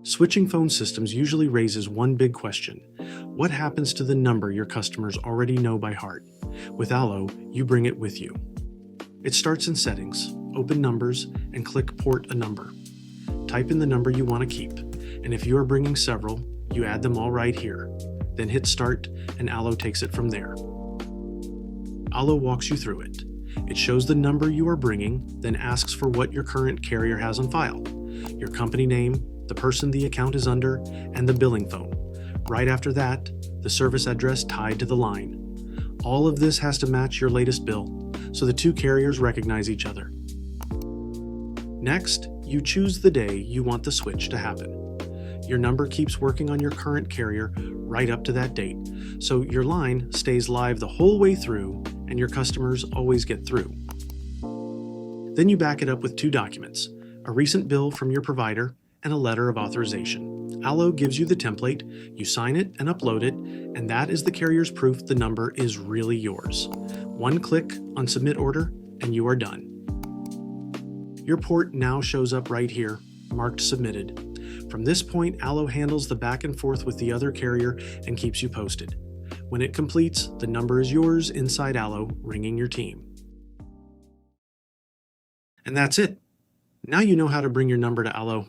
Switching phone systems usually raises one big question. What happens to the number your customers already know by heart? With Allo, you bring it with you. It starts in Settings, open Numbers, and click Port a Number. Type in the number you want to keep, and if you are bringing several, you add them all right here. Then hit Start, and Allo takes it from there. Allo walks you through it. It shows the number you are bringing, then asks for what your current carrier has on file, your company name, the person the account is under, and the billing phone. Right after that, the service address tied to the line. All of this has to match your latest bill, so the two carriers recognize each other. Next, you choose the day you want the switch to happen. Your number keeps working on your current carrier right up to that date, so your line stays live the whole way through and your customers always get through. Then you back it up with two documents, a recent bill from your provider and a letter of authorization. Allo gives you the template, you sign it and upload it, and that is the carrier's proof the number is really yours. One click on Submit Order and you are done. Your port now shows up right here, marked Submitted. From this point, Allo handles the back and forth with the other carrier and keeps you posted. When it completes, the number is yours inside Allo, ringing your team. And that's it. Now you know how to bring your number to Allo